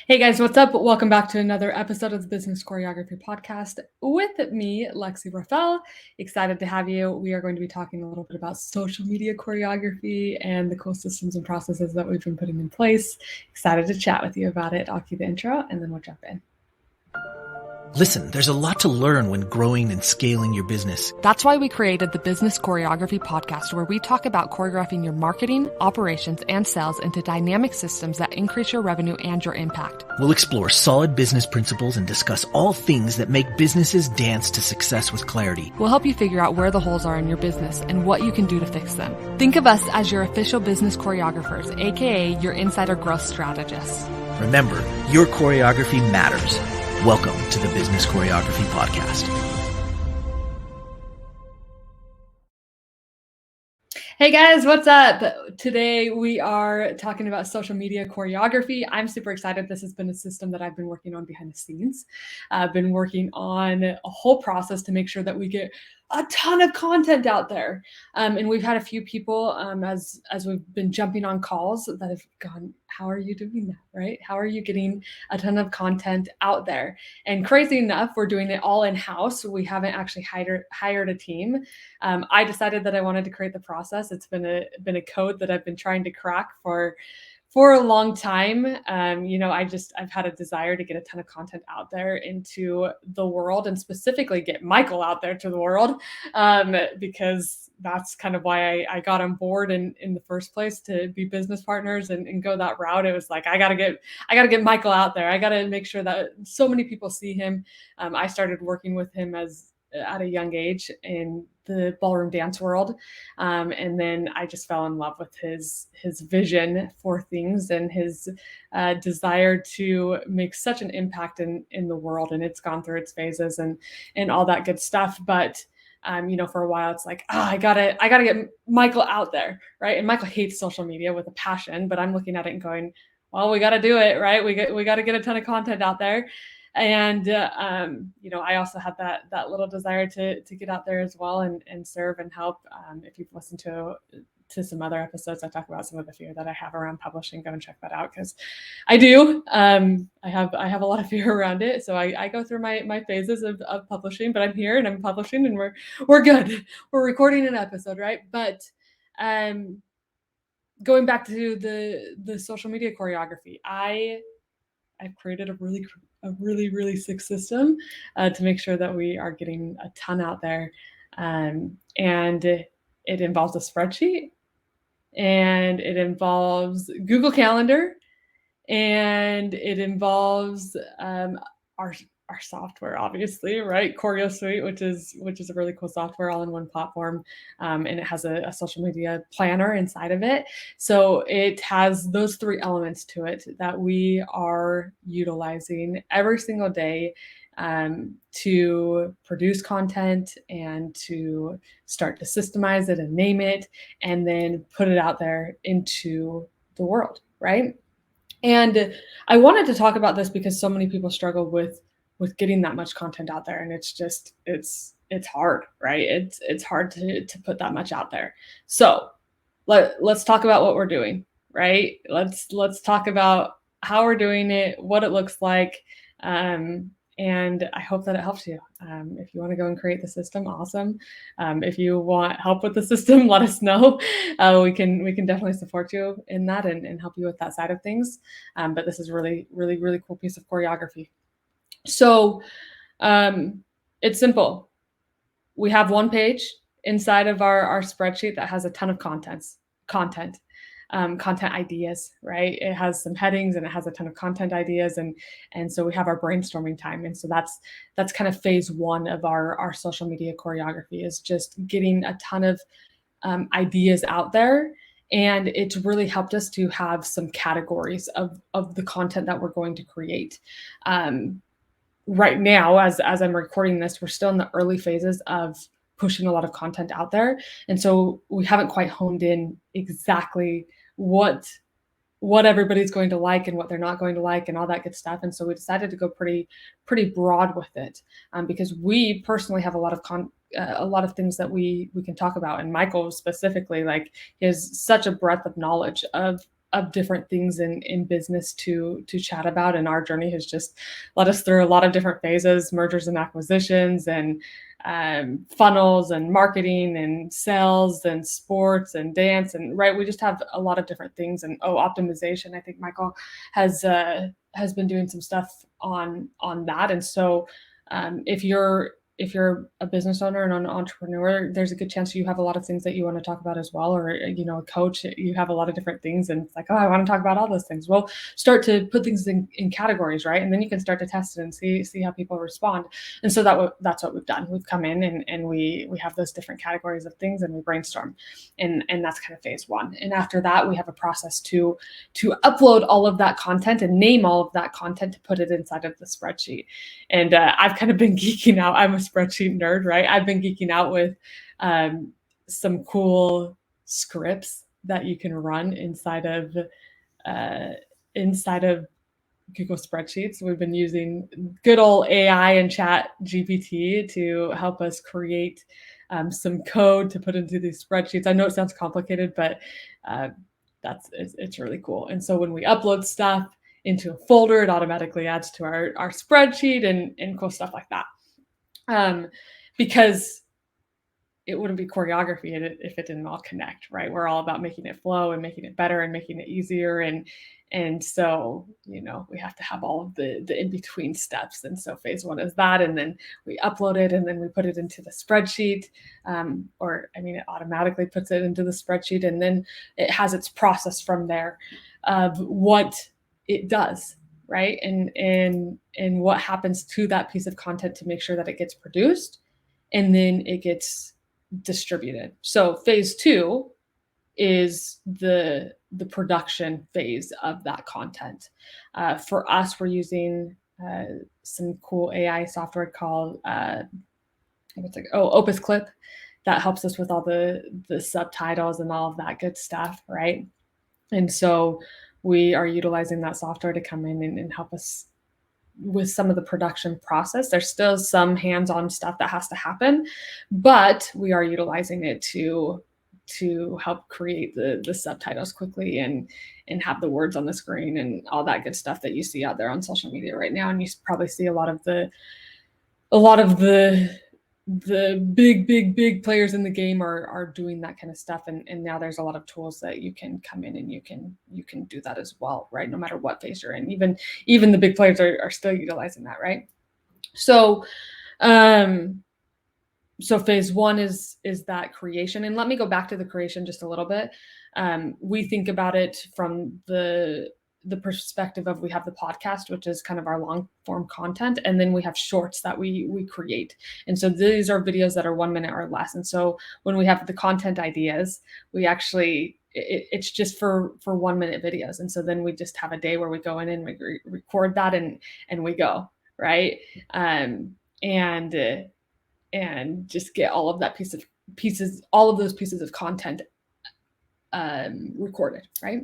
Hey guys, what's up? Welcome back to another episode of the Business Choreography podcast with me, Lexi Ruffell. Excited to have you. We are going to be talking a little bit about social media choreography and the cool systems and processes that we've been putting in place. Excited to chat with you about it. I'll cue the intro and then we'll jump in. Listen, there's a lot to learn when growing and scaling your business. That's why we created the Business Choreography podcast, where we talk about choreographing your marketing, operations, and sales into dynamic systems that increase your revenue and your impact. We'll explore solid business principles and discuss all things that make businesses dance to success with clarity. We'll help you figure out where the holes are in your business and what you can do to fix them. Think of us as your official business choreographers, aka your insider growth strategists. Remember, your choreography matters. Welcome to the Business Choreography Podcast. Hey guys, what's up? Today we are talking about social media choreography. I'm super excited. This has been a system that I've been working on behind the scenes. I've been working on a whole process to make sure that we get a ton of content out there. And we've had a few people as we've been jumping on calls that have gone, how are you doing that, right? How are you getting a ton of content out there? And crazy enough, we're doing it all in-house. We haven't actually hired a team. I decided that I wanted to create the process. It's been a code that I've been trying to crack for a long time. I've had a desire to get a ton of content out there into the world, and specifically get Michael out there to the world, because that's kind of why I got on board in the first place, to be business partners and go that route. It was like, I gotta get Michael out there. I gotta make sure that so many people see him. I started working with him at a young age in the ballroom dance world. And then I just fell in love with his vision for things and his desire to make such an impact in the world. And it's gone through its phases and all that good stuff. But for a while, it's like, I gotta get Michael out there, right? And Michael hates social media with a passion, but I'm looking at it and going, well, we got to do it, right? We got to get a ton of content out there. And I also had that little desire to get out there as well and serve and help. If you've listened to some other episodes, I talk about some of the fear that I have around publishing. Go and check that out, because I do. I have a lot of fear around it. So I go through my phases of publishing, but I'm here and I'm publishing, and we're good. We're recording an episode, right? But going back to the social media choreography, I've created a really sick system to make sure that we are getting a ton out there. And it involves a spreadsheet, and it involves Google Calendar, and it involves our software, obviously, right? CHOREO Suite, which is a really cool software, all in one platform. And it has a social media planner inside of it. So it has those three elements to it that we are utilizing every single day to produce content and to start to systemize it and name it, and then put it out there into the world, right? And I wanted to talk about this because so many people struggle with getting that much content out there, and it's hard, right? It's hard to put that much out there. So let's talk about what we're doing, right? Let's talk about how we're doing it, what it looks like, and I hope that it helps you. If you want to go and create the system, awesome. If you want help with the system, let us know. We can definitely support you in that and help you with that side of things. But this is really cool piece of choreography. So it's simple. We have one page inside of our spreadsheet that has a ton of content ideas, right? It has some headings and it has a ton of content ideas, and so we have our brainstorming time. And so that's kind of phase one of our social media choreography, is just getting a ton of ideas out there. And it's really helped us to have some categories of the content that we're going to create. Right now, as I'm recording this, we're still in the early phases of pushing a lot of content out there. And so we haven't quite honed in exactly what everybody's going to like and what they're not going to like and all that good stuff. And so we decided to go pretty broad with it, because we personally have a lot of things that we can talk about. And Michael specifically, like, he has such a breadth of knowledge of different things in business to chat about. And our journey has just led us through a lot of different phases, mergers and acquisitions, and funnels, and marketing, and sales, and sports, and dance, and right. We just have a lot of different things. And optimization. I think Michael has been doing some stuff on that. And so if you're a business owner and an entrepreneur, there's a good chance you have a lot of things that you want to talk about as well. Or, a coach, you have a lot of different things, and it's like, oh, I want to talk about all those things. Well, start to put things in categories, right? And then you can start to test it and see how people respond. And so that's what we've done. We've come in and we have those different categories of things, and we brainstorm. And that's kind of phase one. And after that, we have a process to upload all of that content and name all of that content to put it inside of the spreadsheet. And I've kind of been geeking out. I'm a spreadsheet nerd, right? I've been geeking out with some cool scripts that you can run inside of Google Spreadsheets. We've been using good old AI and Chat GPT to help us create some code to put into these spreadsheets. I know it sounds complicated, but it's really cool. And so when we upload stuff into a folder, it automatically adds to our spreadsheet and cool stuff like that. Because it wouldn't be choreography if it didn't all connect, right? We're all about making it flow and making it better and making it easier. And so, we have to have all of the in-between steps. And so phase one is that, and then we upload it, and then we put it into the spreadsheet, it automatically puts it into the spreadsheet, and then it has its process from there of what it does, right? And what happens to that piece of content to make sure that it gets produced, and then it gets distributed. So phase two is the production phase of that content. For us, we're using some cool AI software called Opus Clip, that helps us with all the subtitles and all of that good stuff, right? And so we are utilizing that software to come in and help us with some of the production process. There's still some hands-on stuff that has to happen, but we are utilizing it to help create the subtitles quickly and have the words on the screen and all that good stuff that you see out there on social media right now. And you probably see a lot of the big players in the game are doing that kind of stuff. And now there's a lot of tools that you can come in and you can do that as well, right? No matter what phase you're in, even the big players are still utilizing that, right? So, so phase one is that creation. And let me go back to the creation just a little bit. We think about it from the perspective of, we have the podcast, which is kind of our long form content. And then we have shorts that we create. And so these are videos that are 1 minute or less. And so when we have the content ideas, we actually, it's just for 1 minute videos. And so then we just have a day where we go in and we record that and we go, right. And just get all of that all of those pieces of content recorded, right?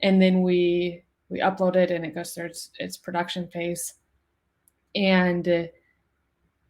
And then we upload it, and it goes through its production phase. And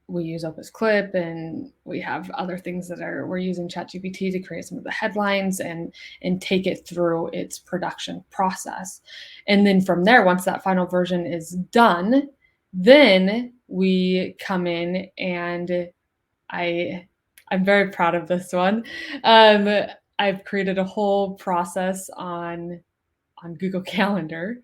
we use Opus Clip, and we have other things we're using ChatGPT to create some of the headlines and take it through its production process. And then from there, once that final version is done, then we come in, and I'm very proud of this one. I've created a whole process on Google Calendar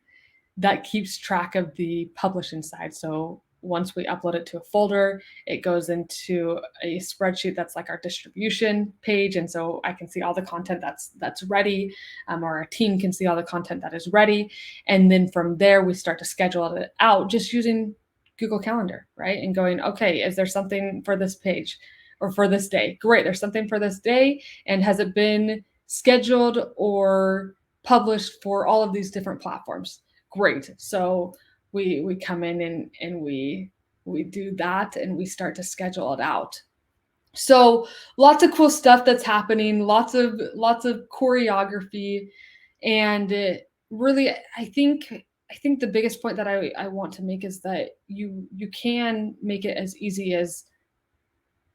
that keeps track of the publishing side. So once we upload it to a folder, it goes into a spreadsheet that's like our distribution page. And so I can see all the content that's ready, or our team can see all the content that is ready. And then from there, we start to schedule it out just using Google Calendar, right? And going, okay, is there something for this page or for this day? Great, there's something for this day. And has it been scheduled or published for all of these different platforms? Great. So we come in and we do that, and we start to schedule it out. So lots of cool stuff that's happening, lots of choreography. And really, I think the biggest point that I want to make is that you can make it as easy as,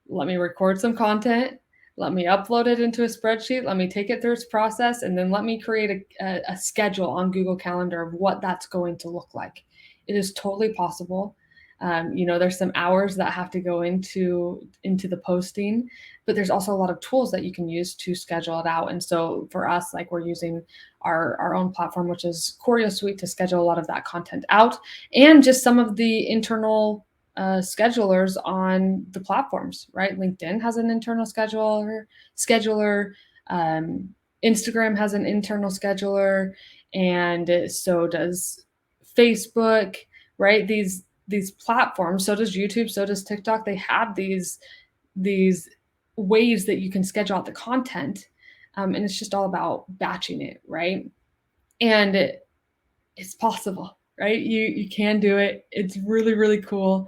let me record some content. Let me upload it into a spreadsheet. Let me take it through its process, and then let me create a schedule on Google Calendar of what that's going to look like. It is totally possible. There's some hours that have to go into the posting, but there's also a lot of tools that you can use to schedule it out. And so for us, like, we're using our own platform, which is CHOREO Suite, to schedule a lot of that content out, and just some of the internal schedulers on the platforms, right? LinkedIn has an internal scheduler. Instagram has an internal scheduler, and so does Facebook, right? These platforms, so does YouTube, so does TikTok. They have these ways that you can schedule out the content, and it's just all about batching it, right? And it's possible, right? You can do it. It's really, really cool.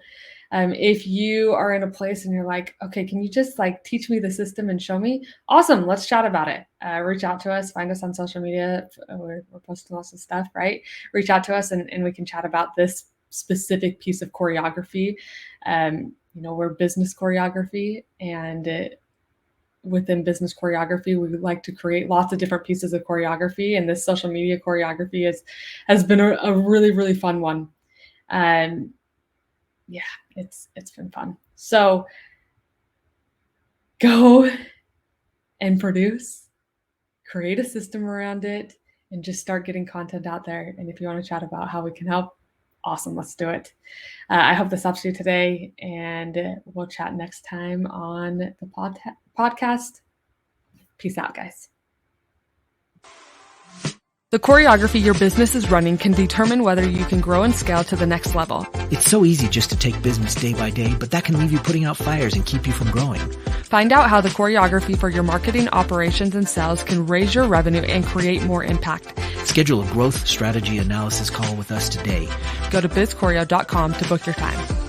If you are in a place and you're like, okay, can you just like teach me the system and show me? Awesome. Let's chat about it. Reach out to us, find us on social media. We're posting lots of stuff, right? Reach out to us and we can chat about this specific piece of choreography. We're Business Choreography, and within Business Choreography, we like to create lots of different pieces of choreography, and this social media choreography has been a really, really fun one. Yeah, it's been fun. So go and produce, create a system around it, and just start getting content out there. And if you want to chat about how we can help, awesome, let's do it. I hope this helps you today, and we'll chat next time on the podcast. Peace out, guys. The choreography your business is running can determine whether you can grow and scale to the next level. It's so easy just to take business day by day, but that can leave you putting out fires and keep you from growing. Find out how the choreography for your marketing, operations, and sales can raise your revenue and create more impact. Schedule a growth strategy analysis call with us today. Go to bizchoreo.com to book your time.